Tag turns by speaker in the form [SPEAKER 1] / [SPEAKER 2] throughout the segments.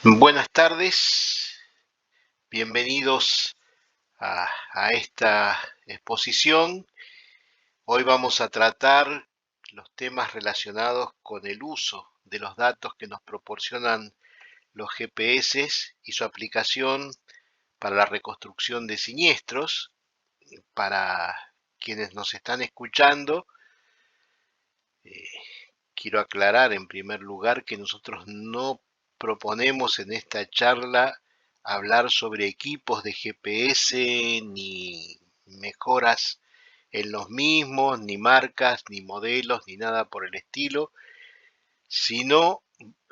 [SPEAKER 1] Buenas tardes, bienvenidos a esta exposición. Hoy vamos a tratar los temas relacionados con el uso de los datos que nos proporcionan los GPS y su aplicación para la reconstrucción de siniestros. Para quienes nos están escuchando, eh, quiero aclarar en primer lugar que nosotros no proponemos en esta charla hablar sobre equipos de GPS ni mejoras en los mismos, ni marcas, ni modelos, ni nada por el estilo, sino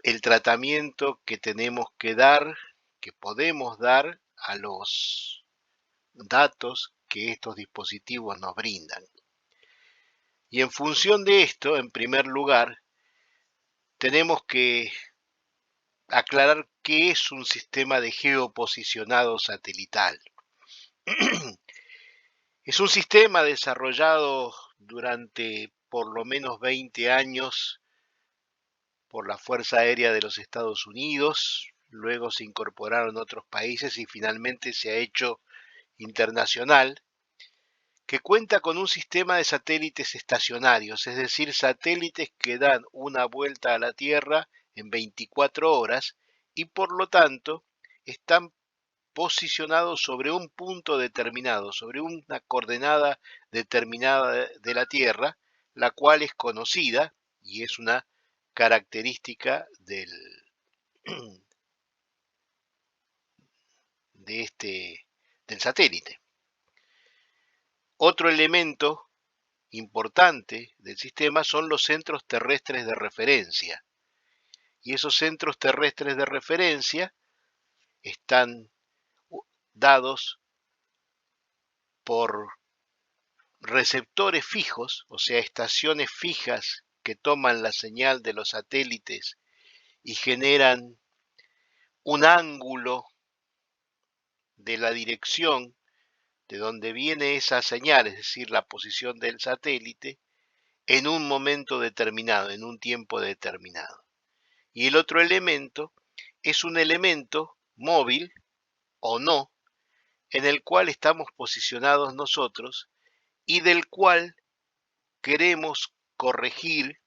[SPEAKER 1] el tratamiento que tenemos que dar, que podemos dar a los datos que estos dispositivos nos brindan. Y en función de esto, en primer lugar, tenemos que aclarar qué es un sistema de geoposicionado satelital. Es un sistema desarrollado durante por lo menos 20 años por la Fuerza Aérea de los Estados Unidos, luego se incorporaron otros países y finalmente se ha hecho internacional, que cuenta con un sistema de satélites estacionarios, es decir, satélites que dan una vuelta a la Tierra en 24 horas y por lo tanto están posicionados sobre un punto determinado, sobre una coordenada determinada de la Tierra, la cual es conocida y es una característica del satélite. Otro elemento importante del sistema son los centros terrestres de referencia. Y esos centros terrestres de referencia están dados por receptores fijos, o sea, estaciones fijas que toman la señal de los satélites y generan un ángulo de la dirección de donde viene esa señal, es decir, la posición del satélite, en un momento determinado, en un tiempo determinado. Y el otro elemento es un elemento móvil o no, en el cual estamos posicionados nosotros y del cual queremos corregir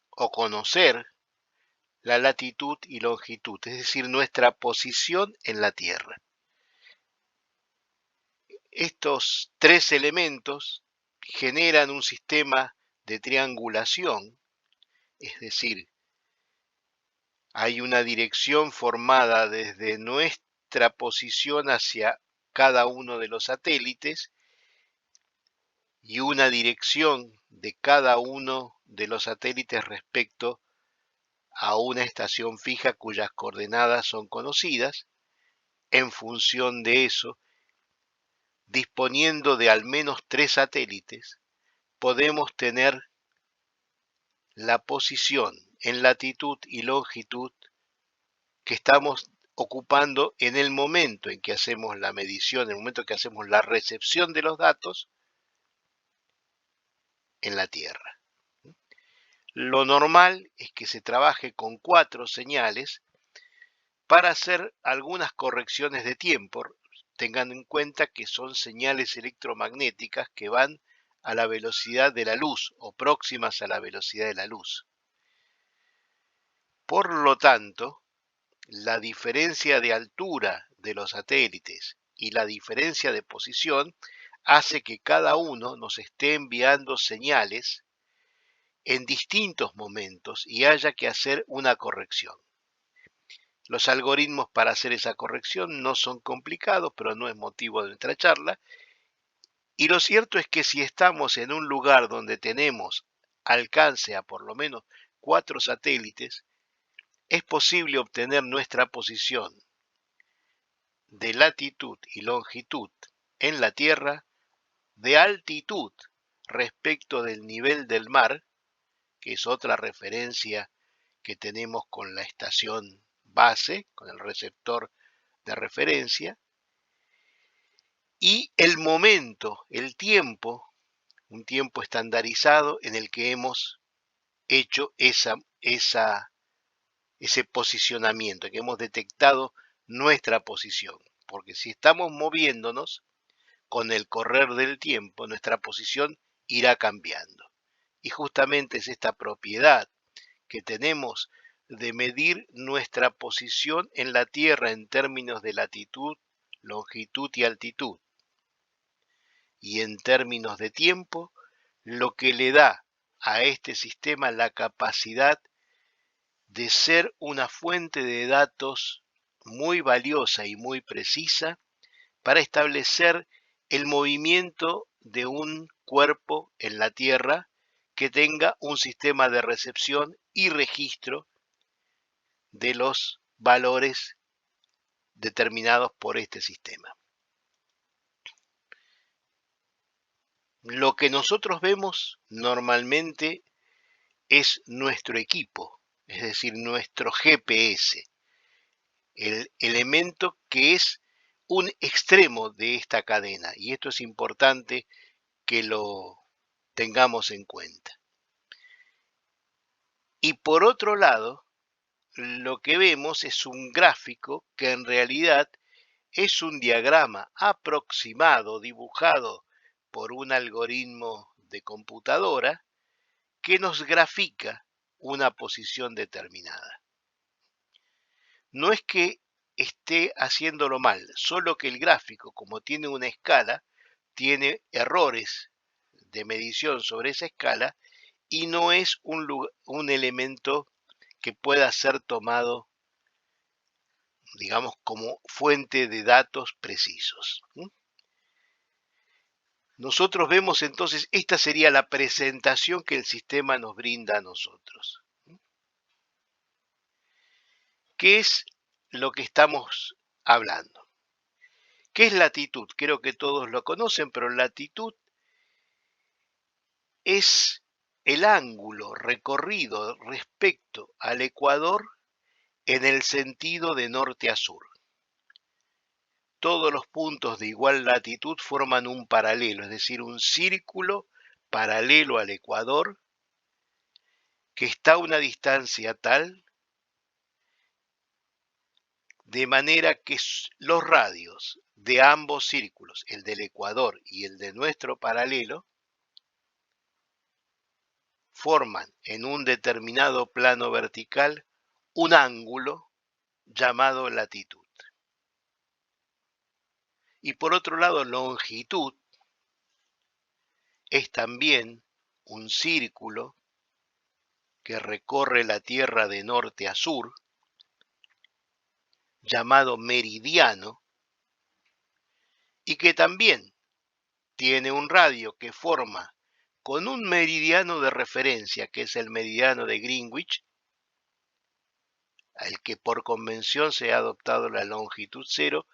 [SPEAKER 1] o conocer la latitud y longitud, es decir, nuestra posición en la Tierra. Estos tres elementos generan un sistema de triangulación, es decir, hay una dirección formada desde nuestra posición hacia cada uno de los satélites y una dirección de cada uno de los satélites respecto a una estación fija cuyas coordenadas son conocidas. En función de eso, disponiendo de al menos 3 satélites, podemos tener la posición en latitud y longitud que estamos ocupando en el momento en que hacemos la medición, en el momento en que hacemos la recepción de los datos en la Tierra. Lo normal es que se trabaje con 4 señales para hacer algunas correcciones de tiempo. Tengan en cuenta que son señales electromagnéticas que van a la velocidad de la luz o próximas a la velocidad de la luz. Por lo tanto, la diferencia de altura de los satélites y la diferencia de posición hace que cada uno nos esté enviando señales en distintos momentos y haya que hacer una corrección. Los algoritmos para hacer esa corrección no son complicados, pero no es motivo de nuestra charla. Y lo cierto es que si estamos en un lugar donde tenemos alcance a por lo menos 4 satélites, es posible obtener nuestra posición de latitud y longitud en la Tierra, de altitud respecto del nivel del mar, que es otra referencia que tenemos con la estación base, con el receptor de referencia, y el momento, el tiempo, un tiempo estandarizado en el que hemos hecho esa ese posicionamiento, que hemos detectado nuestra posición. Porque si estamos moviéndonos, con el correr del tiempo, nuestra posición irá cambiando. Y justamente es esta propiedad que tenemos de medir nuestra posición en la Tierra en términos de latitud, longitud y altitud, y en términos de tiempo, lo que le da a este sistema la capacidad de ser una fuente de datos muy valiosa y muy precisa para establecer el movimiento de un cuerpo en la Tierra que tenga un sistema de recepción y registro de los valores determinados por este sistema. Lo que nosotros vemos normalmente es nuestro equipo, es decir, nuestro GPS, el elemento que es un extremo de esta cadena, y esto es importante que lo tengamos en cuenta. Y por otro lado, lo que vemos es un gráfico que en realidad es un diagrama aproximado, dibujado por un algoritmo de computadora que nos grafica una posición determinada. No es que esté haciéndolo mal, solo que el gráfico, como tiene una escala, tiene errores de medición sobre esa escala y no es un elemento que pueda ser tomado, digamos, como fuente de datos precisos. Nosotros vemos entonces, esta sería la presentación que el sistema nos brinda a nosotros. ¿Qué es lo que estamos hablando? ¿Qué es latitud? Creo que todos lo conocen, pero latitud es el ángulo recorrido respecto al ecuador en el sentido de norte a sur. Todos los puntos de igual latitud forman un paralelo, es decir, un círculo paralelo al ecuador que está a una distancia tal de manera que los radios de ambos círculos, el del ecuador y el de nuestro paralelo, forman en un determinado plano vertical un ángulo llamado latitud. Y por otro lado, longitud es también un círculo que recorre la Tierra de norte a sur, llamado meridiano, y que también tiene un radio que forma con un meridiano de referencia, que es el meridiano de Greenwich, al que por convención se ha adoptado la longitud cero,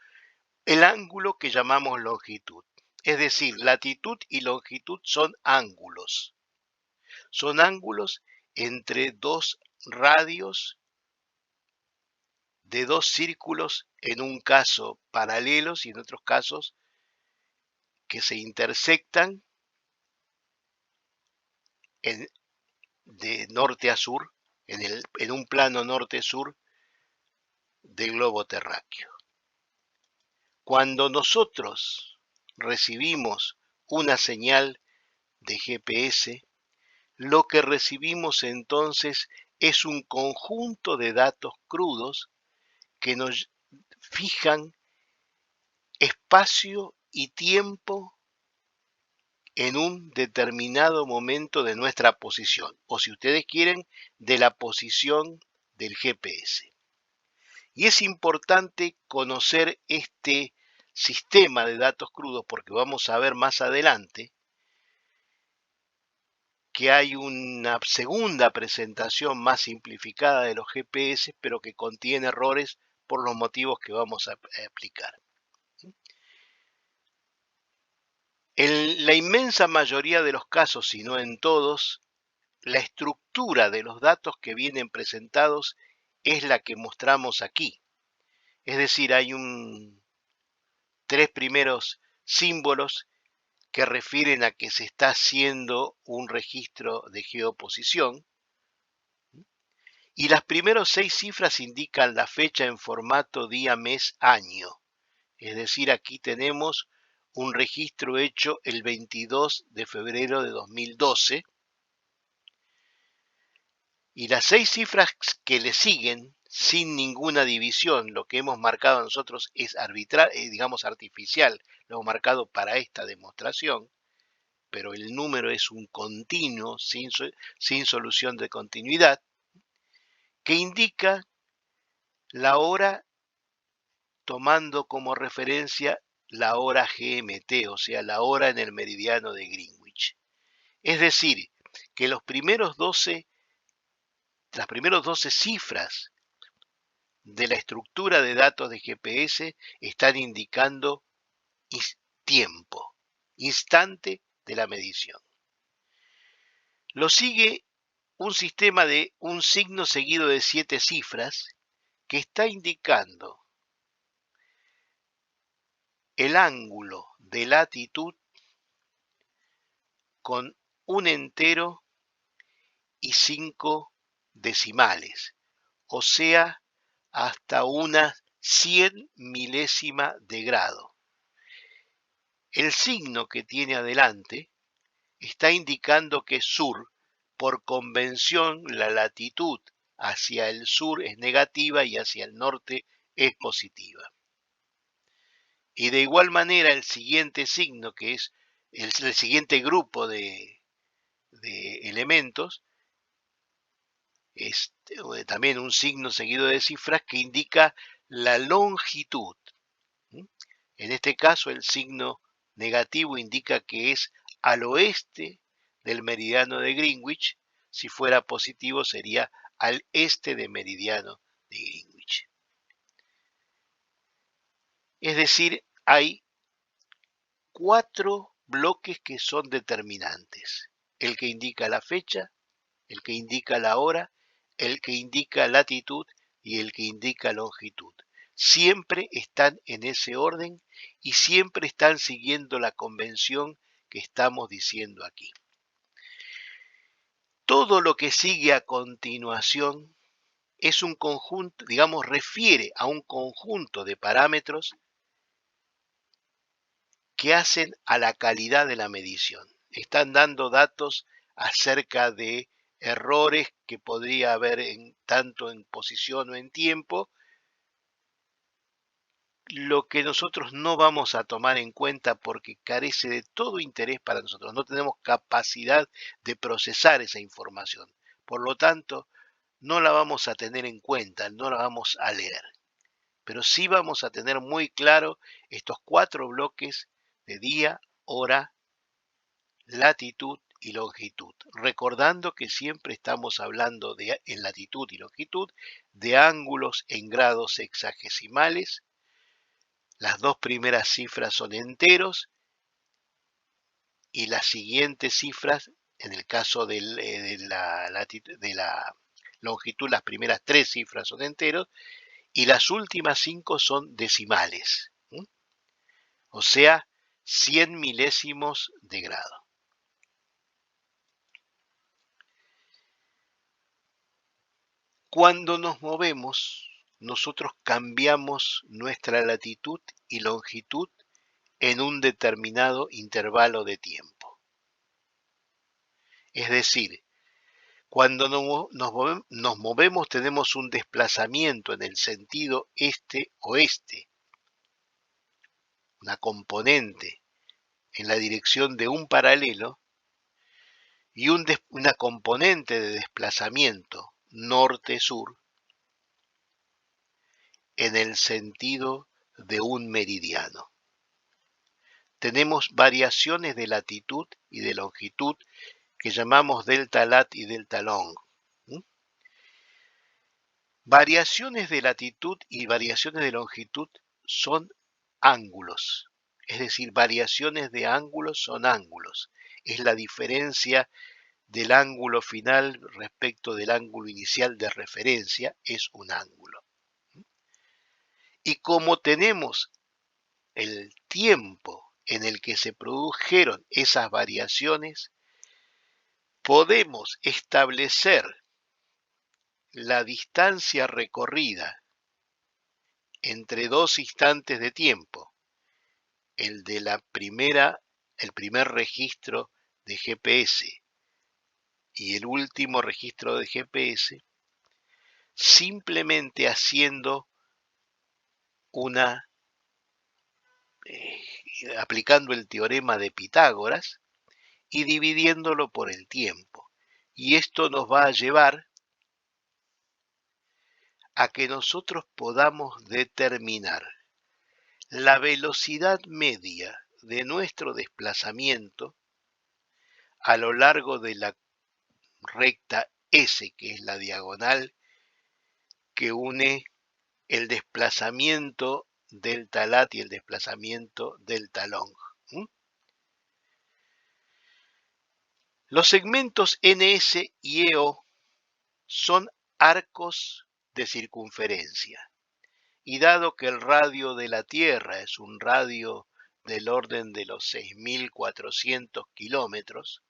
[SPEAKER 1] el ángulo que llamamos longitud. Es decir, latitud y longitud son ángulos. Son ángulos entre dos radios de dos círculos, en un caso paralelos y en otros casos que se intersectan de norte a sur, en un plano norte-sur del globo terráqueo. Cuando nosotros recibimos una señal de GPS, lo que recibimos entonces es un conjunto de datos crudos que nos fijan espacio y tiempo en un determinado momento de nuestra posición, o si ustedes quieren, de la posición del GPS. Y es importante conocer este sistema de datos crudos porque vamos a ver más adelante que hay una segunda presentación más simplificada de los GPS, pero que contiene errores por los motivos que vamos a explicar. En la inmensa mayoría de los casos, si no en todos, la estructura de los datos que vienen presentados es la que mostramos aquí. Es decir, hay tres primeros símbolos que refieren a que se está haciendo un registro de geoposición, Y las primeras 6 cifras indican la fecha en formato día, mes, año. Es decir, aquí tenemos un registro hecho el 22 de febrero de 2012. Y las 6 cifras que le siguen, sin ninguna división, lo que hemos marcado nosotros es digamos artificial, lo hemos marcado para esta demostración, pero el número es un continuo sin solución de continuidad, que indica la hora tomando como referencia la hora GMT, o sea, la hora en el meridiano de Greenwich. Es decir, que las primeras 12 cifras de la estructura de datos de GPS están indicando tiempo, instante de la medición. Lo sigue un sistema de un signo seguido de 7 cifras que está indicando el ángulo de latitud con un entero y 5 decimales, o sea, hasta una 100 milésima de grado. El signo que tiene adelante está indicando que sur. Por convención, la latitud hacia el sur es negativa y hacia el norte es positiva. Y de igual manera el siguiente signo, que es el siguiente grupo de elementos, es también un signo seguido de cifras que indica la longitud. En este caso el signo negativo indica que es al oeste del meridiano de Greenwich. Si fuera positivo sería al este del meridiano de Greenwich. Es decir, hay 4 bloques que son determinantes. El que indica la fecha, el que indica la hora, el que indica latitud y el que indica longitud. Siempre están en ese orden y siempre están siguiendo la convención que estamos diciendo aquí. Todo lo que sigue a continuación es un conjunto, digamos, refiere a un conjunto de parámetros que hacen a la calidad de la medición. Están dando datos acerca de errores que podría haber tanto en posición o en tiempo, lo que nosotros no vamos a tomar en cuenta porque carece de todo interés para nosotros. No tenemos capacidad de procesar esa información. Por lo tanto, no la vamos a tener en cuenta, no la vamos a leer. Pero sí vamos a tener muy claro estos 4 bloques de día, hora, latitud y longitud, recordando que siempre estamos hablando en latitud y longitud de ángulos en grados sexagesimales. Las 2 primeras cifras son enteros y las siguientes cifras, en el caso de la longitud, las primeras 3 cifras son enteros y las últimas 5 son decimales, o sea, 100 milésimos de grado. Cuando nos movemos, nosotros cambiamos nuestra latitud y longitud en un determinado intervalo de tiempo. Es decir, cuando nos movemos tenemos un desplazamiento en el sentido este-oeste, una componente en la dirección de un paralelo y una componente de desplazamiento norte-sur en el sentido de un meridiano. Tenemos variaciones de latitud y de longitud que llamamos delta lat y delta long. Variaciones de latitud y variaciones de longitud son ángulos, es decir, variaciones de ángulos son ángulos. Es la diferencia del ángulo final respecto del ángulo inicial de referencia, es un ángulo. Y como tenemos el tiempo en el que se produjeron esas variaciones, podemos establecer la distancia recorrida entre dos instantes de tiempo, el primer registro de GPS y el último registro de GPS, simplemente haciendo aplicando el teorema de Pitágoras y dividiéndolo por el tiempo. Y esto nos va a llevar a que nosotros podamos determinar la velocidad media de nuestro desplazamiento a lo largo de la recta S, que es la diagonal que une el desplazamiento delta lat y el desplazamiento delta long. Los segmentos NS y EO son arcos de circunferencia, y dado que el radio de la Tierra es un radio del orden de los 6.400 kilómetros,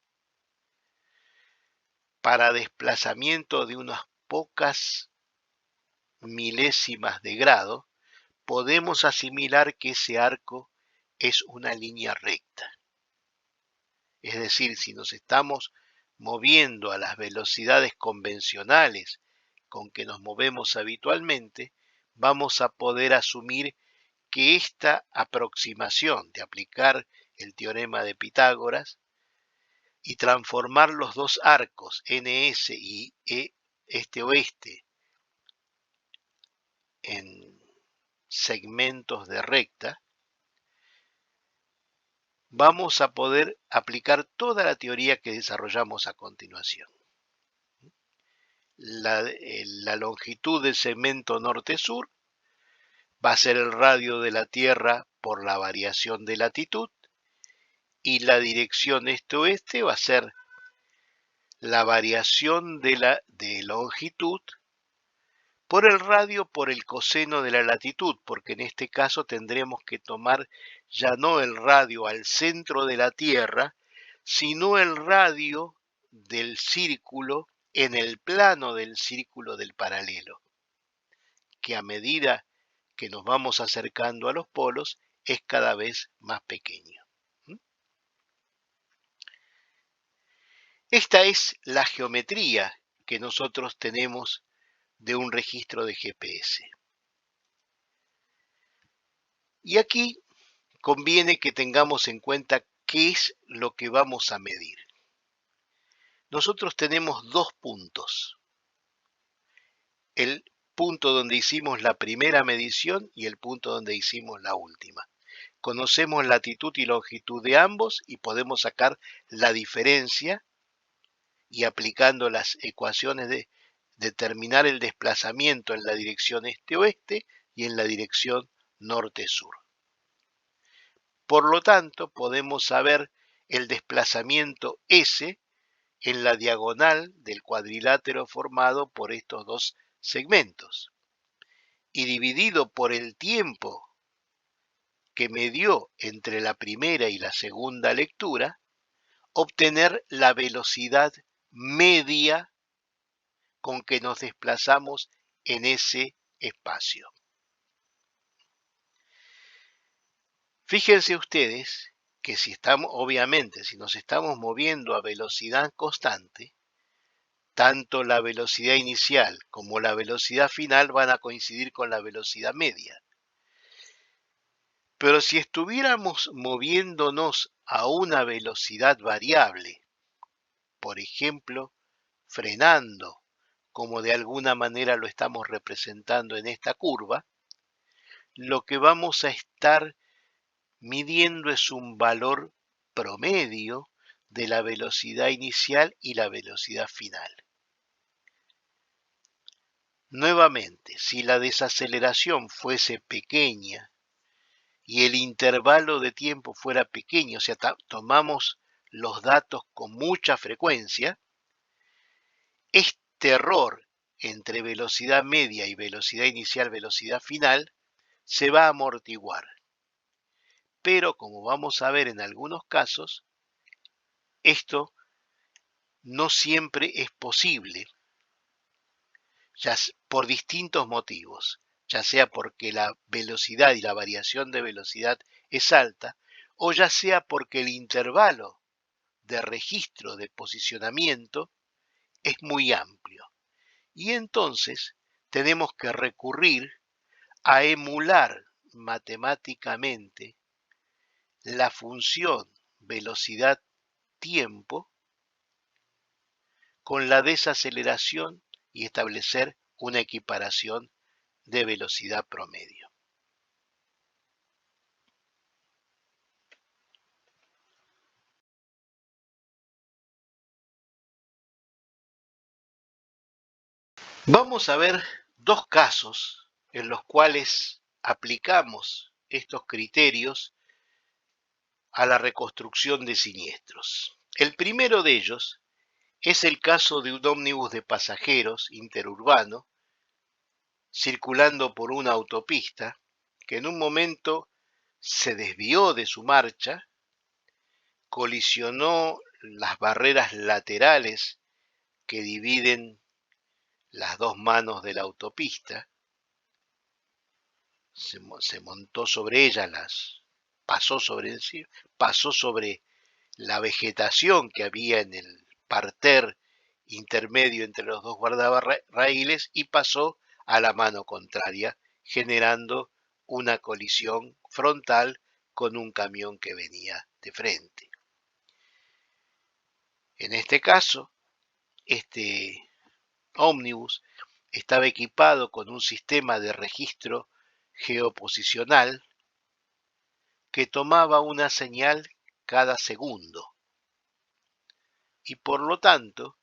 [SPEAKER 1] para desplazamiento de unas pocas milésimas de grado, podemos asimilar que ese arco es una línea recta. Es decir, si nos estamos moviendo a las velocidades convencionales con que nos movemos habitualmente, vamos a poder asumir que esta aproximación de aplicar el teorema de Pitágoras y transformar los dos arcos NS y este-oeste en segmentos de recta, vamos a poder aplicar toda la teoría que desarrollamos a continuación. La longitud del segmento norte-sur va a ser el radio de la Tierra por la variación de latitud, y la dirección este-oeste va a ser la variación de longitud por el radio por el coseno de la latitud, porque en este caso tendremos que tomar ya no el radio al centro de la Tierra, sino el radio del círculo en el plano del círculo del paralelo, que a medida que nos vamos acercando a los polos es cada vez más pequeño. Esta es la geometría que nosotros tenemos de un registro de GPS. Y aquí conviene que tengamos en cuenta qué es lo que vamos a medir. Nosotros tenemos dos puntos. El punto donde hicimos la primera medición y el punto donde hicimos la última. Conocemos latitud y longitud de ambos y podemos sacar la diferencia y aplicando las ecuaciones de determinar el desplazamiento en la dirección este-oeste y en la dirección norte-sur. Por lo tanto, podemos saber el desplazamiento S en la diagonal del cuadrilátero formado por estos dos segmentos, y dividido por el tiempo que medió entre la primera y la segunda lectura, obtener la velocidad media con que nos desplazamos en ese espacio. Fíjense ustedes que si nos estamos moviendo a velocidad constante, tanto la velocidad inicial como la velocidad final van a coincidir con la velocidad media. Pero si estuviéramos moviéndonos a una velocidad variable, por ejemplo, frenando, como de alguna manera lo estamos representando en esta curva, lo que vamos a estar midiendo es un valor promedio de la velocidad inicial y la velocidad final. Nuevamente, si la desaceleración fuese pequeña y el intervalo de tiempo fuera pequeño, o sea, tomamos los datos con mucha frecuencia, este error entre velocidad media y velocidad inicial, velocidad final, se va a amortiguar. Pero como vamos a ver en algunos casos, esto no siempre es posible, por distintos motivos, ya sea porque la velocidad y la variación de velocidad es alta, o ya sea porque el intervalo de registro de posicionamiento es muy amplio. Y entonces tenemos que recurrir a emular matemáticamente la función velocidad-tiempo con la desaceleración y establecer una equiparación de velocidad promedio. Vamos a ver dos casos en los cuales aplicamos estos criterios a la reconstrucción de siniestros. El primero de ellos es el caso de un ómnibus de pasajeros interurbano circulando por una autopista que en un momento se desvió de su marcha, colisionó las barreras laterales que dividen las dos manos de la autopista, se montó sobre ellas, pasó sobre la vegetación que había en el parter intermedio entre los dos guardarraíles y pasó a la mano contraria, generando una colisión frontal con un camión que venía de frente. En este caso, este ómnibus estaba equipado con un sistema de registro geoposicional que tomaba una señal cada segundo y por lo tanto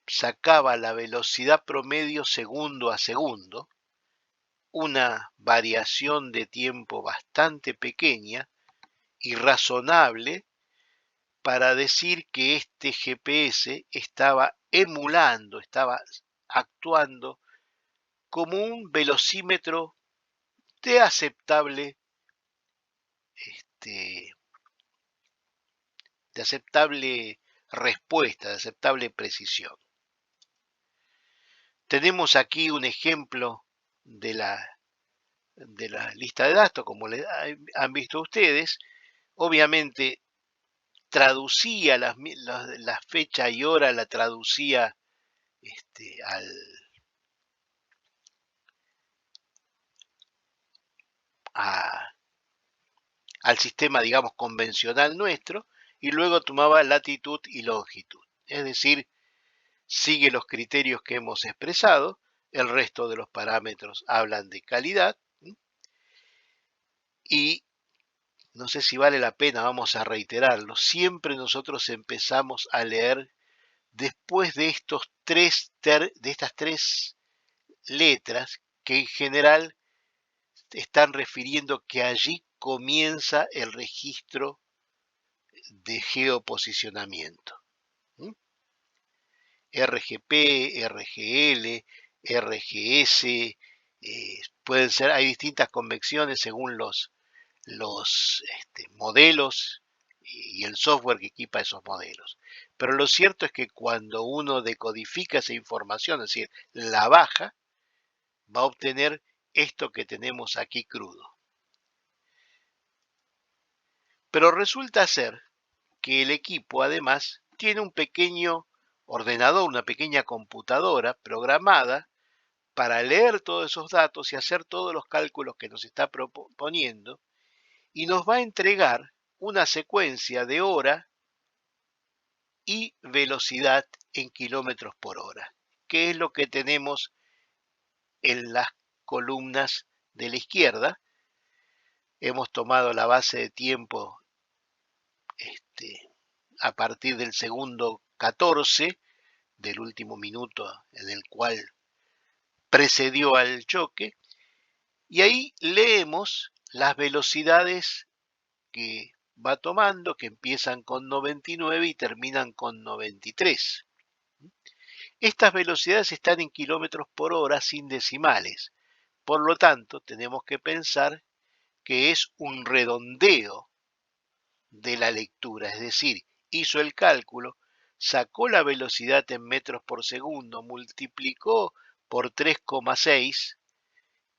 [SPEAKER 1] sacaba la velocidad promedio segundo a segundo, una variación de tiempo bastante pequeña y razonable para decir que este GPS estaba emulando, estaba actuando como un velocímetro de aceptable, de aceptable respuesta, de aceptable precisión. Tenemos aquí un ejemplo de la lista de datos, como han visto ustedes. Obviamente traducía la fecha y hora, la traducía al sistema, digamos, convencional nuestro, y luego tomaba latitud y longitud. Es decir, sigue los criterios que hemos expresado, el resto de los parámetros hablan de calidad, y no sé si vale la pena, vamos a reiterarlo, siempre nosotros empezamos a leer después de estas tres letras que en general están refiriendo que allí comienza el registro de geoposicionamiento. RGP, RGL, RGS, pueden ser, hay distintas convenciones según los modelos y el software que equipa esos modelos. Pero lo cierto es que cuando uno decodifica esa información, es decir, la baja, va a obtener esto que tenemos aquí crudo. Pero resulta ser que el equipo además tiene un pequeño ordenador, una pequeña computadora programada para leer todos esos datos y hacer todos los cálculos que nos está proponiendo, y nos va a entregar una secuencia de hora y velocidad en kilómetros por hora, que es lo que tenemos en las columnas de la izquierda. Hemos tomado la base de tiempo a partir del segundo 14 del último minuto en el cual precedió al choque, y ahí leemos las velocidades que va tomando, que empiezan con 99 y terminan con 93. Estas velocidades están en kilómetros por hora sin decimales. Por lo tanto, tenemos que pensar que es un redondeo de la lectura, es decir, hizo el cálculo sacó la velocidad en metros por segundo, multiplicó por 3,6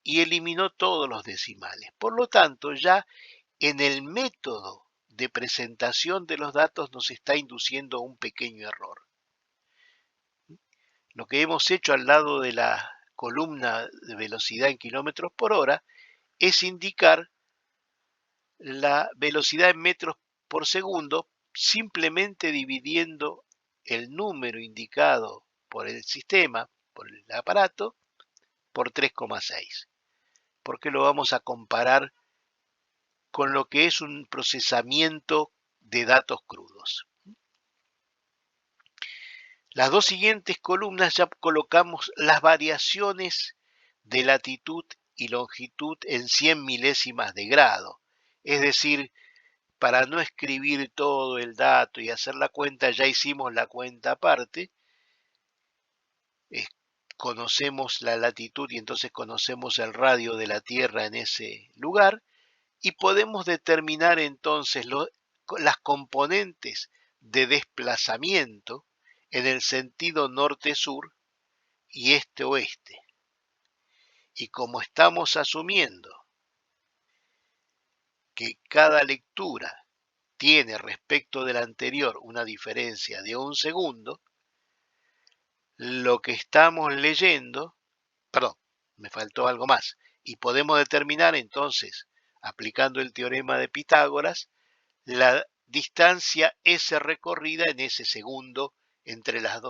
[SPEAKER 1] y eliminó todos los decimales. Por lo tanto, ya en el método de presentación de los datos nos está induciendo un pequeño error. Lo que hemos hecho al lado de la columna de velocidad en kilómetros por hora es indicar la velocidad en metros por segundo simplemente dividiendo el número indicado por el sistema, por el aparato, por 3,6, porque lo vamos a comparar con lo que es un procesamiento de datos crudos. Las dos siguientes columnas ya colocamos las variaciones de latitud y longitud en 100 milésimas de grado. Es decir, para no escribir todo el dato y hacer la cuenta, ya hicimos la cuenta aparte. Conocemos la latitud y entonces conocemos el radio de la Tierra en ese lugar y podemos determinar entonces las componentes de desplazamiento en el sentido norte-sur y este-oeste. Y como estamos asumiendo que cada lectura tiene respecto de la anterior una diferencia de 1 segundo, lo que estamos leyendo, perdón, me faltó algo más, y podemos determinar entonces, aplicando el teorema de Pitágoras, la distancia S recorrida en ese segundo entre las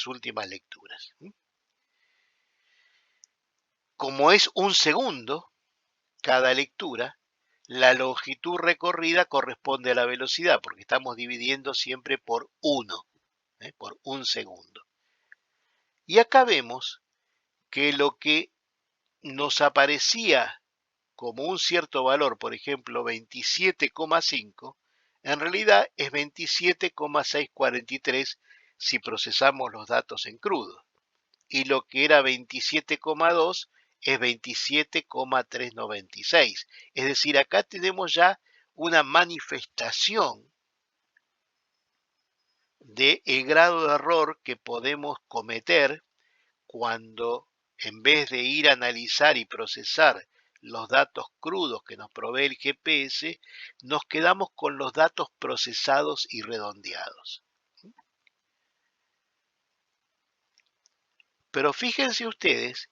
[SPEAKER 1] últimas lecturas. Como es 1 segundo cada lectura, la longitud recorrida corresponde a la velocidad, porque estamos dividiendo siempre por 1, por 1 segundo. Y acá vemos que lo que nos aparecía como un cierto valor, por ejemplo 27,5, en realidad es 27,643 si procesamos los datos en crudo. Y lo que era 27,2 es 27,396. Es decir, acá tenemos ya una manifestación del grado de error que podemos cometer cuando en vez de ir a analizar y procesar los datos crudos que nos provee el GPS, nos quedamos con los datos procesados y redondeados. Pero fíjense ustedes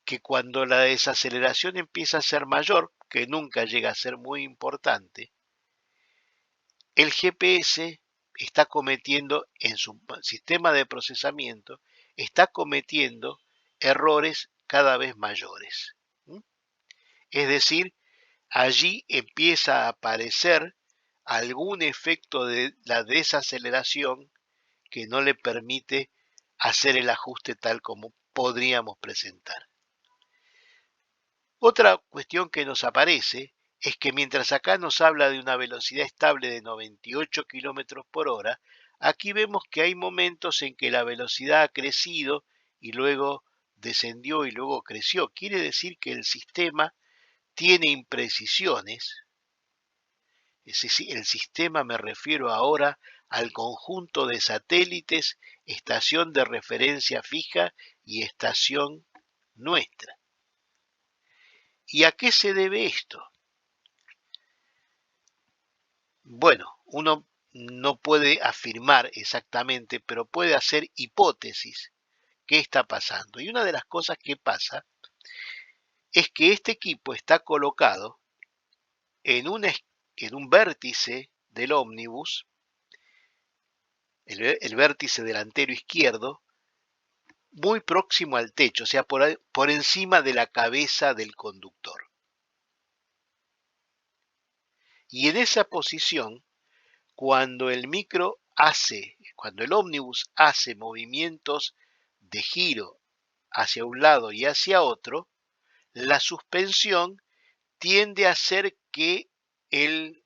[SPEAKER 1] que cuando la desaceleración empieza a ser mayor, que nunca llega a ser muy importante, el GPS está cometiendo en su sistema de procesamiento, está cometiendo errores cada vez mayores. Es decir, allí empieza a aparecer algún efecto de la desaceleración que no le permite hacer el ajuste tal como podríamos presentar. Otra cuestión que nos aparece es que mientras acá nos habla de una velocidad estable de 98 km por hora, aquí vemos que hay momentos en que la velocidad ha crecido y luego descendió y luego creció. Quiere decir que el sistema tiene imprecisiones. El sistema, me refiero ahora al conjunto de satélites, estación de referencia fija y estación nuestra. ¿Y a qué se debe esto? Bueno, uno no puede afirmar exactamente, pero puede hacer hipótesis qué está pasando. Y una de las cosas que pasa es que este equipo está colocado en un vértice del ómnibus, el vértice delantero izquierdo, muy próximo al techo, o sea, por encima de la cabeza del conductor. Y en esa posición, cuando el ómnibus hace movimientos de giro hacia un lado y hacia otro, la suspensión tiende a hacer que el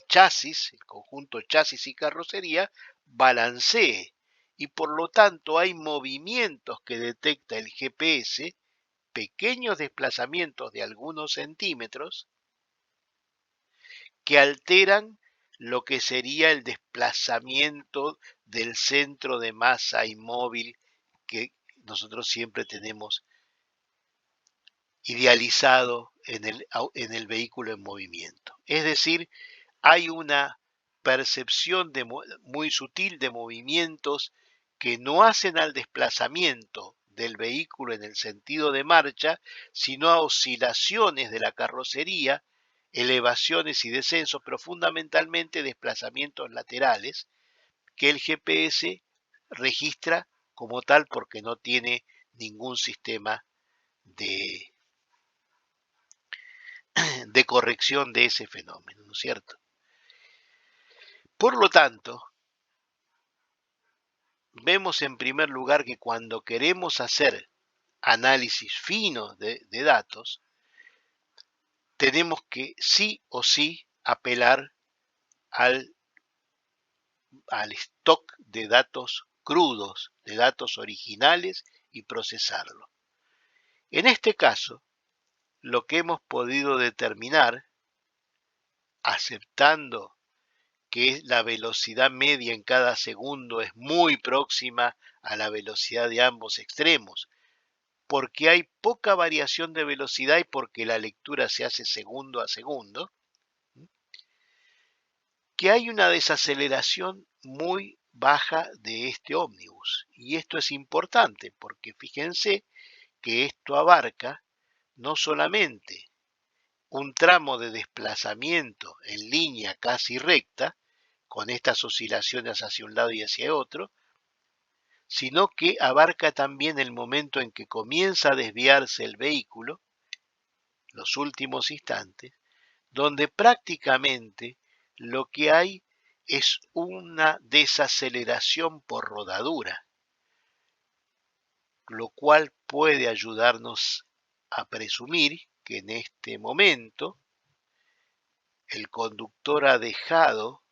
[SPEAKER 1] chasis, el conjunto chasis y carrocería, balancee y por lo tanto hay movimientos que detecta el GPS, pequeños desplazamientos de algunos centímetros, que alteran lo que sería el desplazamiento del centro de masa inmóvil que nosotros siempre tenemos idealizado en el vehículo en movimiento. Es decir, hay una percepción muy sutil de movimientos que no hacen al desplazamiento del vehículo en el sentido de marcha, sino a oscilaciones de la carrocería, elevaciones y descensos, pero fundamentalmente desplazamientos laterales que el GPS registra como tal porque no tiene ningún sistema de, de corrección de ese fenómeno, ¿no es cierto? Por lo tanto, vemos en primer lugar que cuando queremos hacer análisis fino de datos, tenemos que sí o sí apelar al, al stock de datos crudos, de datos originales y procesarlo. En este caso, lo que hemos podido determinar, aceptando que la velocidad media en cada segundo es muy próxima a la velocidad de ambos extremos, porque hay poca variación de velocidad y porque la lectura se hace segundo a segundo, que hay una desaceleración muy baja de este ómnibus. Y esto es importante porque fíjense que esto abarca no solamente un tramo de desplazamiento en línea casi recta, con estas oscilaciones hacia un lado y hacia otro, sino que abarca también el momento en que comienza a desviarse el vehículo, los últimos instantes, donde prácticamente lo que hay es una desaceleración por rodadura, lo cual puede ayudarnos a presumir que en este momento el conductor ha dejado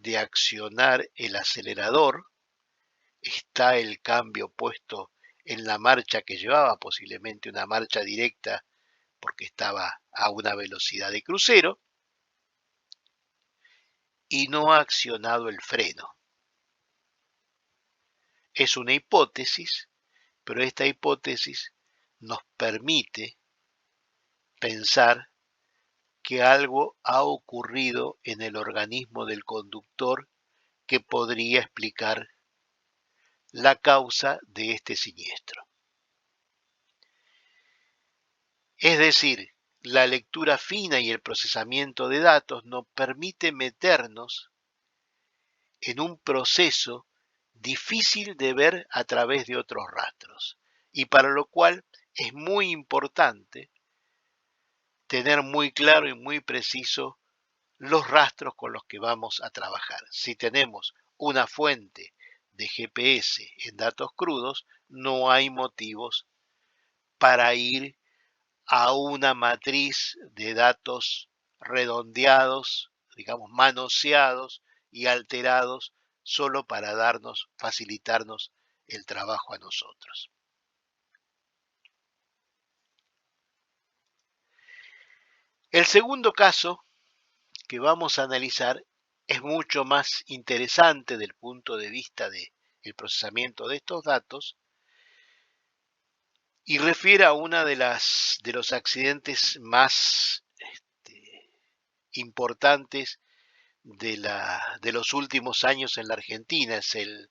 [SPEAKER 1] de accionar el acelerador, está el cambio puesto en la marcha que llevaba, posiblemente una marcha directa porque estaba a una velocidad de crucero, y no ha accionado el freno. Es una hipótesis, pero esta hipótesis nos permite pensar que algo ha ocurrido en el organismo del conductor que podría explicar la causa de este siniestro. Es decir, la lectura fina y el procesamiento de datos nos permite meternos en un proceso difícil de ver a través de otros rastros, y para lo cual es muy importante tener muy claro y muy preciso los rastros con los que vamos a trabajar. Si tenemos una fuente de GPS en datos crudos, no hay motivos para ir a una matriz de datos redondeados, digamos, manoseados y alterados solo para facilitarnos el trabajo a nosotros. El segundo caso que vamos a analizar es mucho más interesante del punto de vista del procesamiento de estos datos y refiere a una de los accidentes más importantes de los últimos años en la Argentina. Es el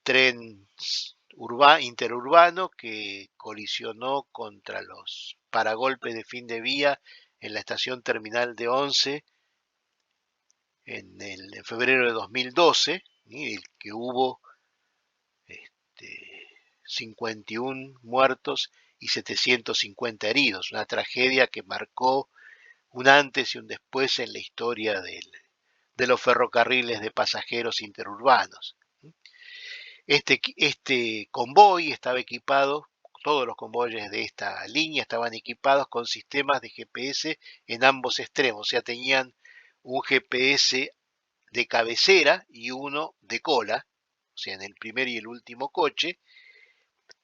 [SPEAKER 1] tren interurbano que colisionó contra los paragolpes de fin de vía en la estación terminal de Once en febrero de 2012, ¿sí? El que hubo 51 muertos y 750 heridos, una tragedia que marcó un antes y un después en la historia de los ferrocarriles de pasajeros interurbanos. Este convoy estaba equipado, todos los convoyes de esta línea estaban equipados con sistemas de GPS en ambos extremos, o sea, tenían un GPS de cabecera y uno de cola, o sea, en el primer y el último coche,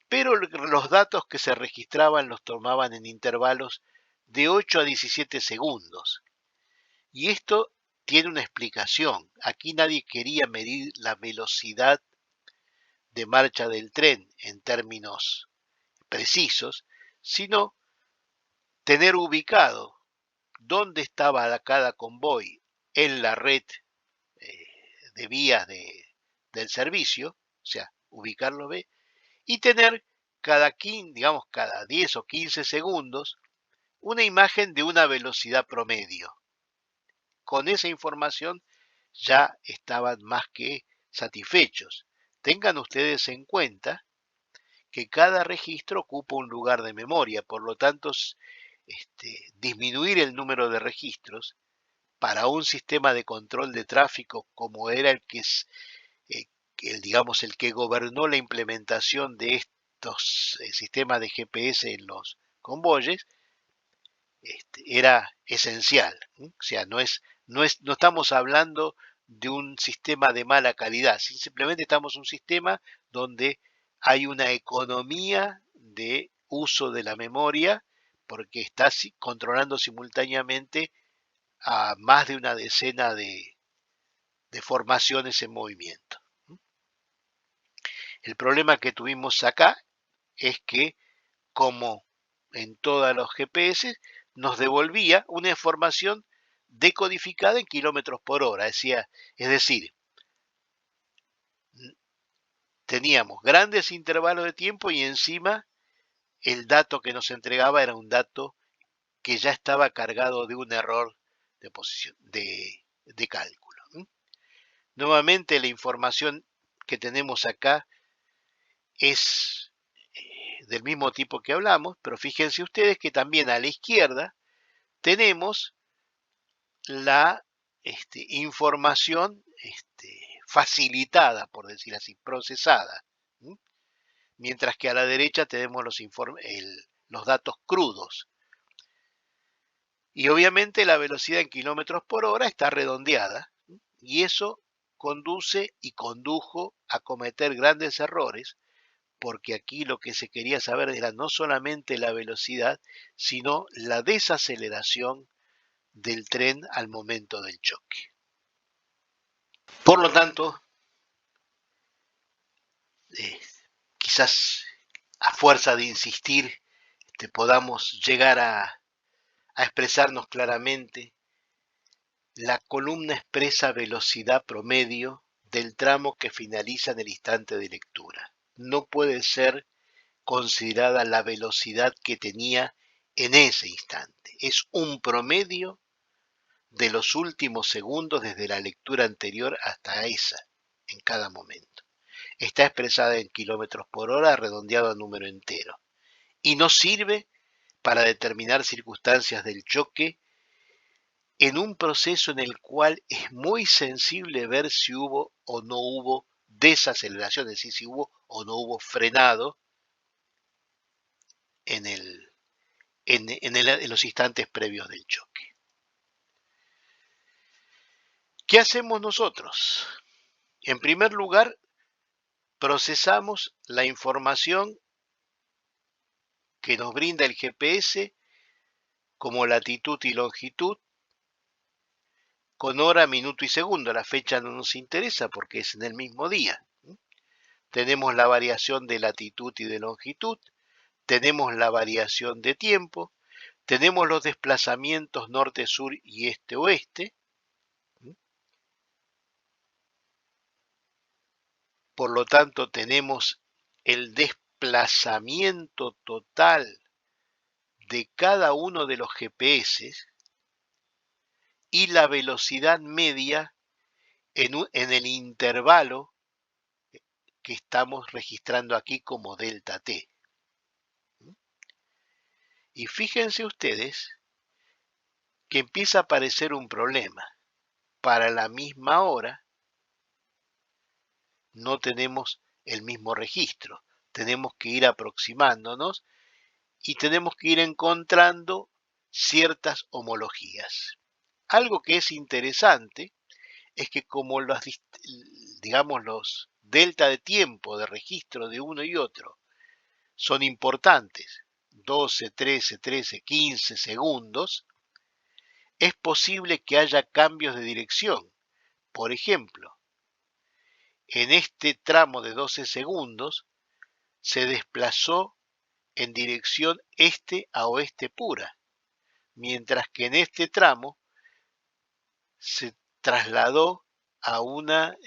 [SPEAKER 1] pero los datos que se registraban los tomaban en intervalos de 8 a 17 segundos. Y esto tiene una explicación. Aquí nadie quería medir la velocidad de marcha del tren en términos precisos, sino tener ubicado dónde estaba cada convoy en la red eh, de vías del servicio, o sea, ubicarlo bien, y tener cada 10 o 15 segundos una imagen de una velocidad promedio. Con esa información ya estaban más que satisfechos. Tengan ustedes en cuenta que cada registro ocupa un lugar de memoria, por lo tanto, disminuir el número de registros para un sistema de control de tráfico como era el que es, digamos, el que gobernó la implementación de estos sistemas de GPS en los convoyes, era esencial. O sea, no estamos hablando de un sistema de mala calidad, simplemente estamos en un sistema donde hay una economía de uso de la memoria porque está controlando simultáneamente a más de una decena de formaciones en movimiento. El problema que tuvimos acá es que, como en todos los GPS, nos devolvía una información decodificada en kilómetros por hora. Es decir, teníamos grandes intervalos de tiempo y encima el dato que nos entregaba era un dato que ya estaba cargado de un error de posición, de cálculo. Nuevamente la información que tenemos acá es del mismo tipo que hablamos, pero fíjense ustedes que también a la izquierda tenemos la información facilitada, por decir así, procesada. Mientras que a la derecha tenemos los datos crudos. Y obviamente la velocidad en kilómetros por hora está redondeada, y eso conduce y condujo a cometer grandes errores, porque aquí lo que se quería saber era no solamente la velocidad, sino la desaceleración del tren al momento del choque. Por lo tanto, quizás a fuerza de insistir podamos llegar a expresarnos claramente. La columna expresa velocidad promedio del tramo que finaliza en el instante de lectura. No puede ser considerada la velocidad que tenía en ese instante. Es un promedio de los últimos segundos desde la lectura anterior hasta esa, en cada momento. Está expresada en kilómetros por hora redondeado a número entero y no sirve para determinar circunstancias del choque en un proceso en el cual es muy sensible ver si hubo o no hubo desaceleración, es decir, si hubo o no hubo frenado en los instantes previos del choque. ¿Qué hacemos nosotros? En primer lugar, procesamos la información que nos brinda el GPS como latitud y longitud con hora, minuto y segundo. La fecha no nos interesa porque es en el mismo día. Tenemos la variación de latitud y de longitud, tenemos la variación de tiempo, tenemos los desplazamientos norte-sur y este-oeste. Por lo tanto, tenemos el desplazamiento total de cada uno de los GPS y la velocidad media en el intervalo que estamos registrando aquí como delta T. Y fíjense ustedes que empieza a aparecer un problema. Para la misma hora no tenemos el mismo registro. Tenemos que ir aproximándonos y tenemos que ir encontrando ciertas homologías. Algo que es interesante es que como los delta de tiempo de registro de uno y otro son importantes, 12, 13, 15 segundos, es posible que haya cambios de dirección. Por ejemplo, en este tramo de 12 segundos se desplazó en dirección este a oeste pura, mientras que en este tramo se trasladó a una,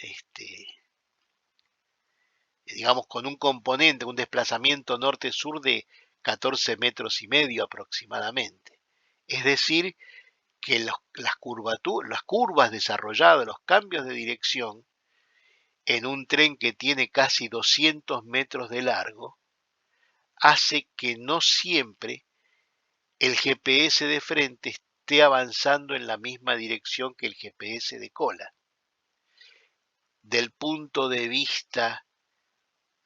[SPEAKER 1] digamos, con un componente, un desplazamiento norte-sur de 14 metros y medio aproximadamente. Es decir, que las curvas desarrolladas, los cambios de dirección en un tren que tiene casi 200 metros de largo, hace que no siempre el GPS de frente esté avanzando en la misma dirección que el GPS de cola. Del punto de vista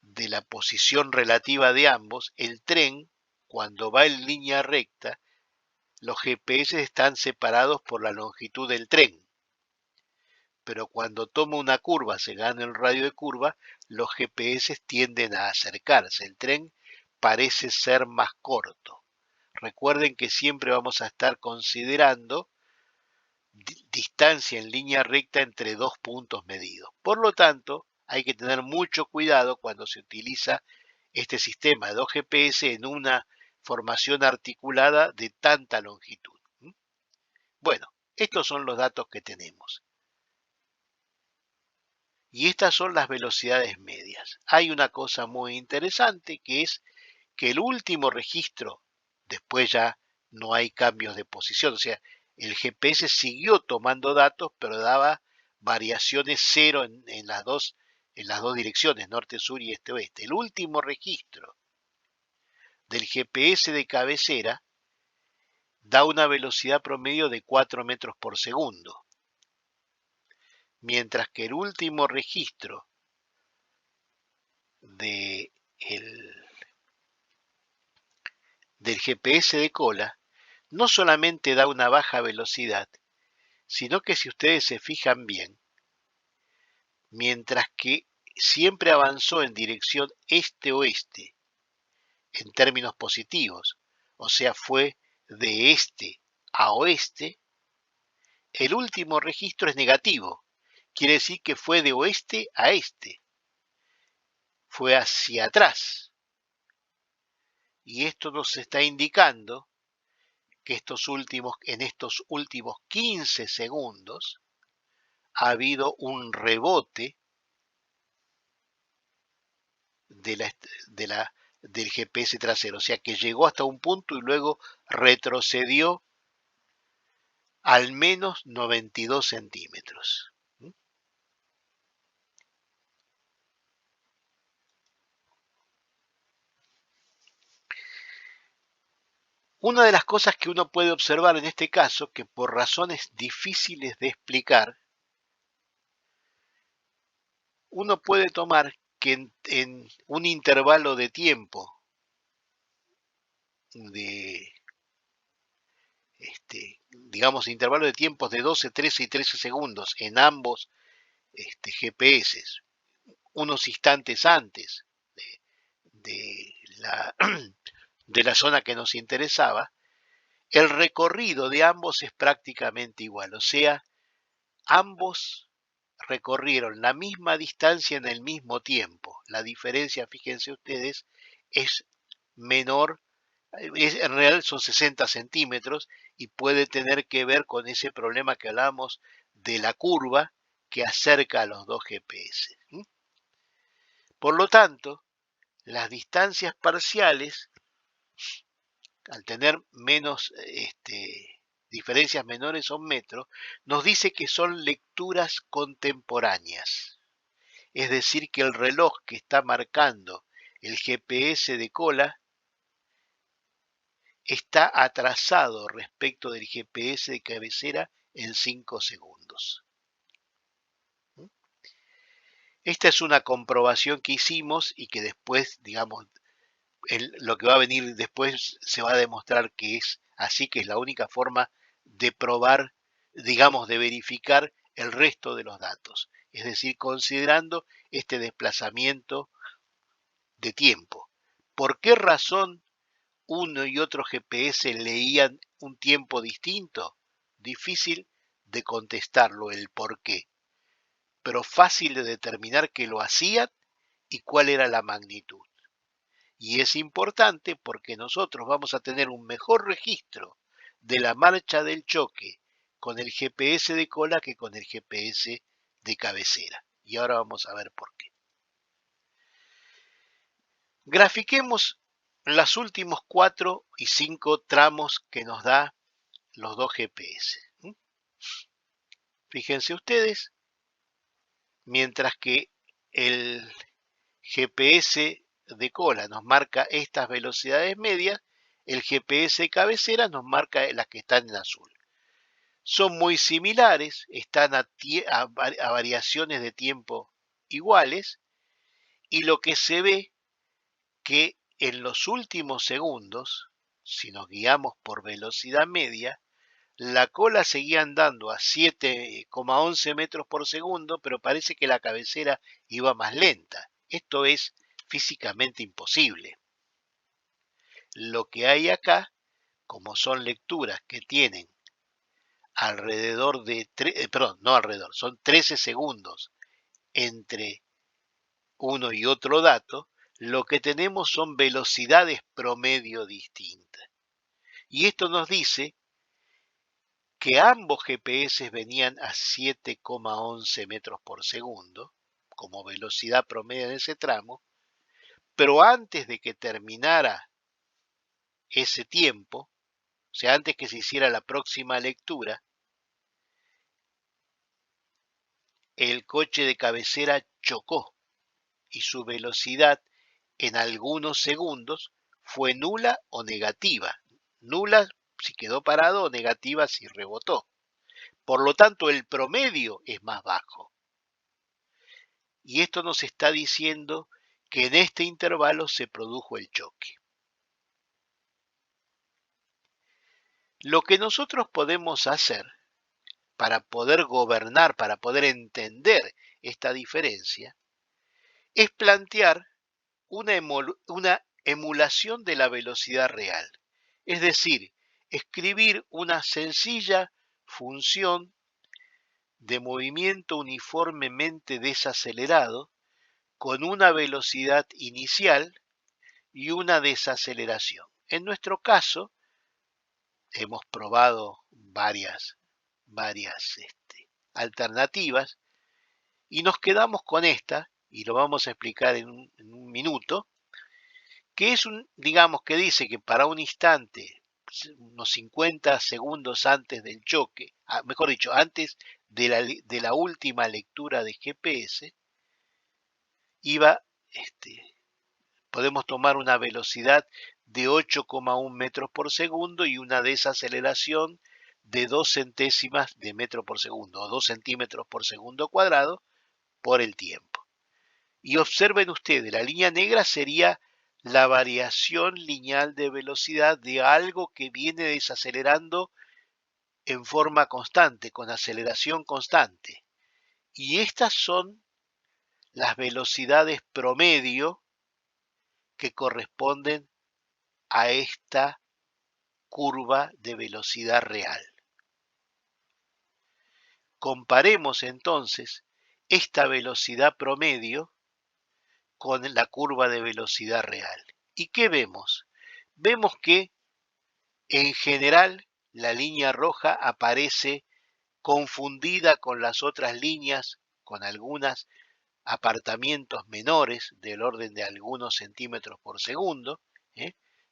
[SPEAKER 1] de la posición relativa de ambos, el tren, cuando va en línea recta, los GPS están separados por la longitud del tren. Pero cuando toma una curva, se gana el radio de curva, los GPS tienden a acercarse. El tren parece ser más corto. Recuerden que siempre vamos a estar considerando distancia en línea recta entre dos puntos medidos. Por lo tanto, hay que tener mucho cuidado cuando se utiliza este sistema de dos GPS en una formación articulada de tanta longitud. Bueno, estos son los datos que tenemos. Y estas son las velocidades medias. Hay una cosa muy interesante que es que el último registro, después ya no hay cambios de posición, o sea, el GPS siguió tomando datos, pero daba variaciones cero en las dos direcciones, norte, sur y este, oeste. El último registro del GPS de cabecera da una velocidad promedio de 4 metros por segundo, mientras que el último registro del GPS de cola no solamente da una baja velocidad, sino que si ustedes se fijan bien, mientras que siempre avanzó en dirección este-oeste en términos positivos, o sea, fue de este a oeste, el último registro es negativo, quiere decir que fue de oeste a este, fue hacia atrás. Y esto nos está indicando que en estos últimos 15 segundos ha habido un rebote del GPS trasero, o sea que llegó hasta un punto y luego retrocedió al menos 92 centímetros. Una de las cosas que uno puede observar en este caso, que por razones difíciles de explicar, uno puede tomar que en un intervalo de tiempo de, digamos, intervalo de tiempos de 12, 13 y 13 segundos en ambos GPS, unos instantes antes de de la zona que nos interesaba, el recorrido de ambos es prácticamente igual, o sea, ambos recorrieron la misma distancia en el mismo tiempo. La diferencia, fíjense ustedes, es menor, en realidad son 60 centímetros y puede tener que ver con ese problema que hablamos de la curva que acerca a los dos GPS. Por lo tanto, las distancias parciales, al tener menos diferencias menores a un metro, nos dice que son lecturas contemporáneas. Es decir, que el reloj que está marcando el GPS de cola está atrasado respecto del GPS de cabecera en 5 segundos. Esta es una comprobación que hicimos y que después, digamos, lo que va a venir después se va a demostrar que es así, que es la única forma de probar, digamos, de verificar el resto de los datos. Es decir, considerando este desplazamiento de tiempo. ¿Por qué razón uno y otro GPS leían un tiempo distinto? difícil de contestarlo el por qué, pero fácil de determinar que lo hacían y cuál era la magnitud. Y es importante porque nosotros vamos a tener un mejor registro de la marcha del choque con el GPS de cola que con el GPS de cabecera. Y ahora vamos a ver por qué. Grafiquemos los últimos 4 y 5 tramos que nos da los dos GPS. Fíjense ustedes, mientras que el GPS de cola nos marca estas velocidades medias, el GPS de cabecera nos marca las que están en azul. Son muy similares, están a variaciones de tiempo iguales, y lo que se ve que en los últimos segundos, si nos guiamos por velocidad media, la cola seguía andando a 7,11 metros por segundo, pero parece que la cabecera iba más lenta. Esto es físicamente imposible. Lo que hay acá, como son lecturas que tienen alrededor de, son 13 segundos entre uno y otro dato, lo que tenemos son velocidades promedio distintas. Y esto nos dice que ambos GPS venían a 7,11 metros por segundo, como velocidad promedio en ese tramo, pero antes de que terminara ese tiempo, o sea, antes que se hiciera la próxima lectura, el coche de cabecera chocó y su velocidad en algunos segundos fue nula o negativa. Nula si quedó parado o negativa si rebotó. Por lo tanto, el promedio es más bajo. Y esto nos está diciendo que en este intervalo se produjo el choque. Lo que nosotros podemos hacer para poder gobernar, para poder entender esta diferencia, es plantear una emulación de la velocidad real. Es decir, escribir una sencilla función de movimiento uniformemente desacelerado con una velocidad inicial y una desaceleración. En nuestro caso, hemos probado varias alternativas y nos quedamos con esta, y lo vamos a explicar en un minuto, que es digamos que dice que para un instante, unos 50 segundos antes del choque, mejor dicho, antes de la última lectura de GPS, podemos tomar una velocidad de 8,1 metros por segundo y una desaceleración de 2 centésimas de metro por segundo, o 2 centímetros por segundo cuadrado, por el tiempo. Y observen ustedes, la línea negra sería la variación lineal de velocidad de algo que viene desacelerando en forma constante, con aceleración constante. Y estas son las velocidades promedio que corresponden a esta curva de velocidad real. Comparemos entonces esta velocidad promedio con la curva de velocidad real. ¿Y qué vemos? Vemos que en general la línea roja aparece confundida con las otras líneas, con algunos apartamientos menores del orden de algunos centímetros por segundo,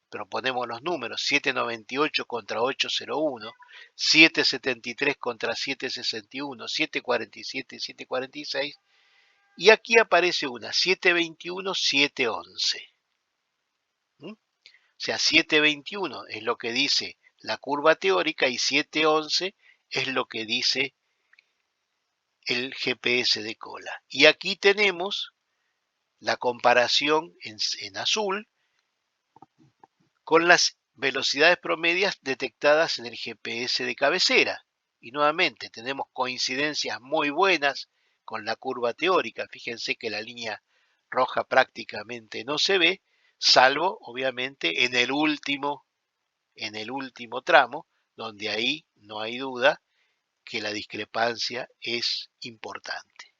[SPEAKER 1] pero ponemos los números, 798 contra 801, 773 contra 761, 747 y 746, y aquí aparece una, 721, 711. O sea, 721 es lo que dice la curva teórica y 711 es lo que dice el GPS de cola. Y aquí tenemos la comparación en azul con las velocidades promedias detectadas en el GPS de cabecera. Y nuevamente tenemos coincidencias muy buenas con la curva teórica. Fíjense que la línea roja prácticamente no se ve, salvo obviamente en el último tramo, donde ahí no hay duda que la discrepancia es importante.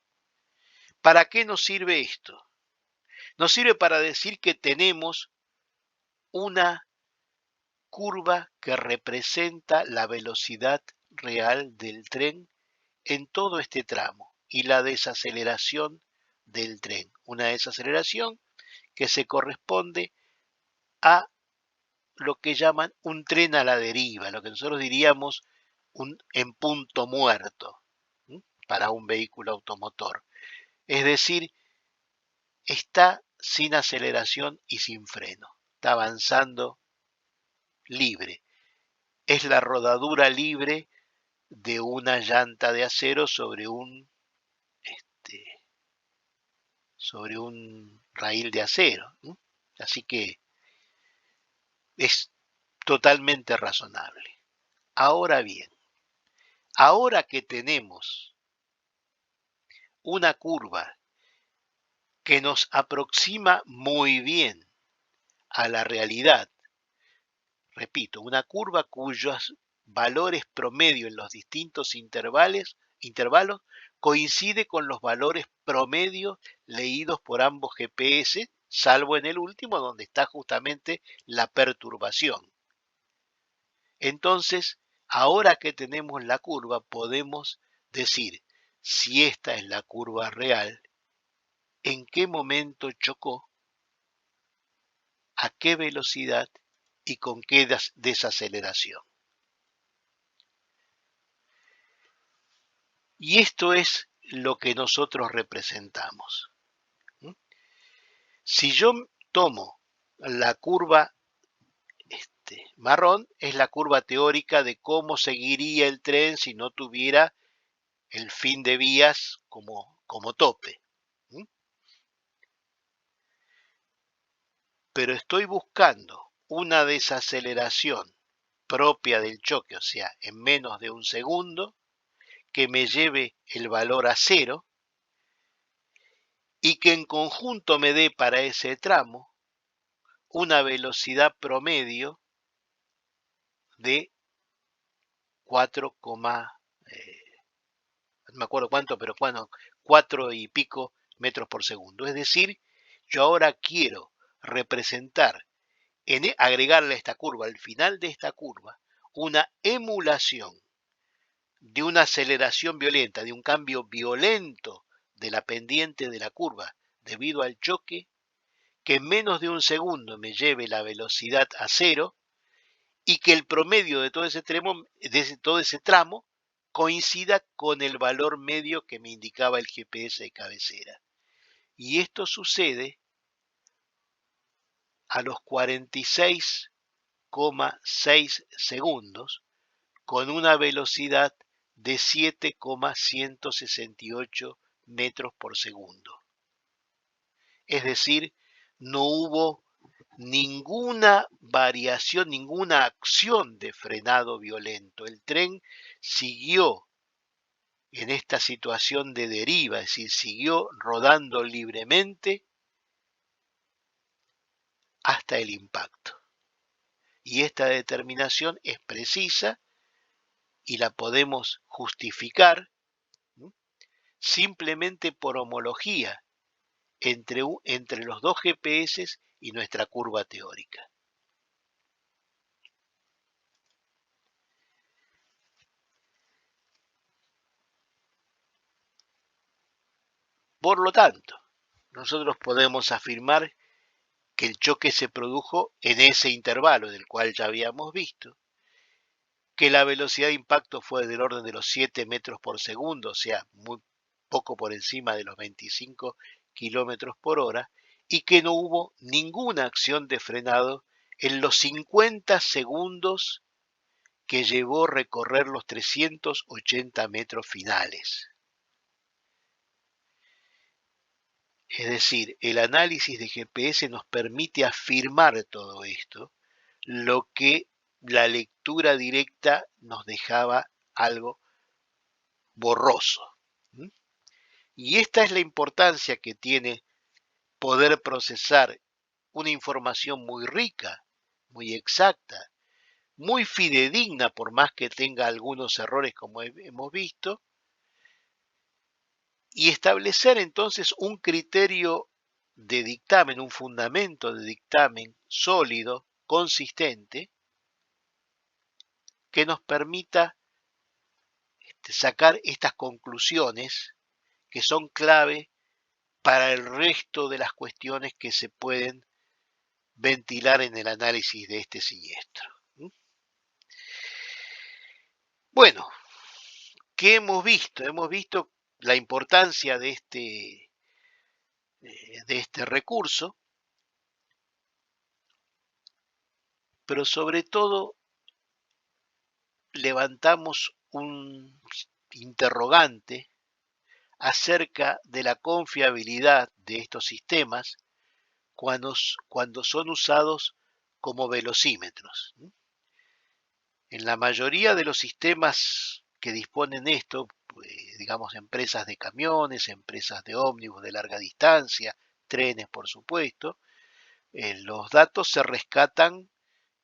[SPEAKER 1] ¿Para qué nos sirve esto? Nos sirve para decir que tenemos una curva que representa la velocidad real del tren en todo este tramo y la desaceleración del tren. Una desaceleración que se corresponde a lo que llaman un tren a la deriva, lo que nosotros diríamos en punto muerto, ¿m? Para un vehículo automotor. Es decir, está sin aceleración y sin freno, está avanzando libre. Es la rodadura libre de una llanta de acero sobre un raíl de acero, ¿no? Así que es totalmente razonable. Ahora bien, ahora que tenemos una curva que nos aproxima muy bien a la realidad, repito, una curva cuyos valores promedio en los distintos intervalos coincide con los valores promedio leídos por ambos GPS, salvo en el último donde está justamente la perturbación. Entonces, ahora que tenemos la curva, podemos decir si esta es la curva real, en qué momento chocó, a qué velocidad y con qué desaceleración. Y esto es lo que nosotros representamos. Si yo tomo la curva marrón, es la curva teórica de cómo seguiría el tren si no tuviera el fin de vías como tope. Pero estoy buscando una desaceleración propia del choque, o sea, en menos de un segundo, que me lleve el valor a cero y que en conjunto me dé para ese tramo una velocidad promedio de 4, no me acuerdo cuánto, pero 4 y pico metros por segundo. Es decir, yo ahora quiero representar, agregarle a esta curva, al final de esta curva, una emulación de una aceleración violenta, de un cambio violento de la pendiente de la curva debido al choque, que en menos de un segundo me lleve la velocidad a cero y que el promedio de todo ese tramo coincida con el valor medio que me indicaba el GPS de cabecera. Y esto sucede a los 46,6 segundos con una velocidad de 7,168 metros por segundo. Es decir, no hubo ninguna variación, ninguna acción de frenado violento. El tren siguió en esta situación de deriva, es decir, siguió rodando libremente hasta el impacto. Y esta determinación es precisa y la podemos justificar simplemente por homología entre los dos GPS y nuestra curva teórica. Por lo tanto, nosotros podemos afirmar que el choque se produjo en ese intervalo del cual ya habíamos visto, que la velocidad de impacto fue del orden de los 7 metros por segundo, o sea, muy poco por encima de los 25 kilómetros por hora, y que no hubo ninguna acción de frenado en los 50 segundos que llevó recorrer los 380 metros finales. Es decir, el análisis de GPS nos permite afirmar todo esto, lo que la lectura directa nos dejaba algo borroso. Y esta es la importancia que tiene poder procesar una información muy rica, muy exacta, muy fidedigna, por más que tenga algunos errores como hemos visto, y establecer entonces un criterio de dictamen, un fundamento de dictamen sólido, consistente, que nos permita sacar estas conclusiones que son clave para el resto de las cuestiones que se pueden ventilar en el análisis de este siniestro. Bueno, ¿qué hemos visto? Hemos visto la importancia de este recurso, pero sobre todo levantamos un interrogante acerca de la confiabilidad de estos sistemas cuando son usados como velocímetros. En la mayoría de los sistemas que disponen esto, digamos empresas de camiones, empresas de ómnibus de larga distancia, trenes por supuesto, los datos se rescatan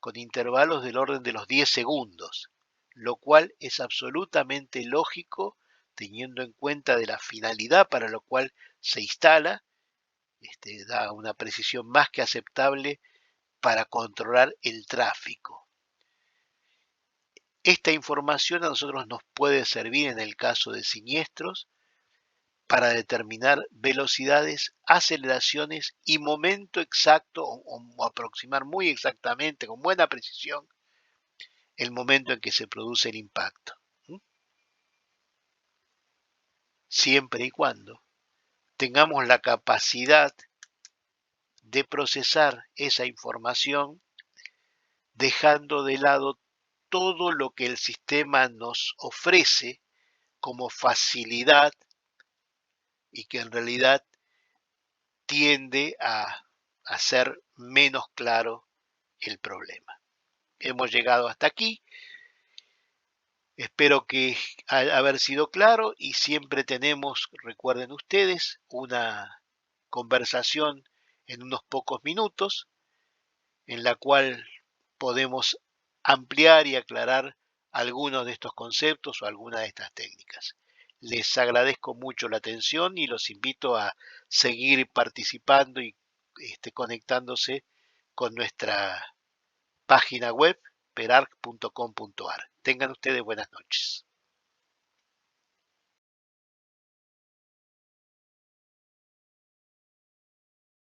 [SPEAKER 1] con intervalos del orden de los 10 segundos, lo cual es absolutamente lógico teniendo en cuenta de la finalidad para lo cual se instala, da una precisión más que aceptable para controlar el tráfico. Esta información a nosotros nos puede servir en el caso de siniestros para determinar velocidades, aceleraciones y momento exacto o aproximar muy exactamente, con buena precisión, el momento en que se produce el impacto. Siempre y cuando tengamos la capacidad de procesar esa información dejando de lado todo lo que el sistema nos ofrece como facilidad y que en realidad tiende a hacer menos claro el problema. Hemos llegado hasta aquí. Espero que haber sido claro y siempre tenemos, recuerden ustedes, una conversación en unos pocos minutos en la cual podemos ampliar y aclarar algunos de estos conceptos o algunas de estas técnicas. Les agradezco mucho la atención y los invito a seguir participando y conectándose con nuestra página web perarc.com.ar. Tengan ustedes buenas noches.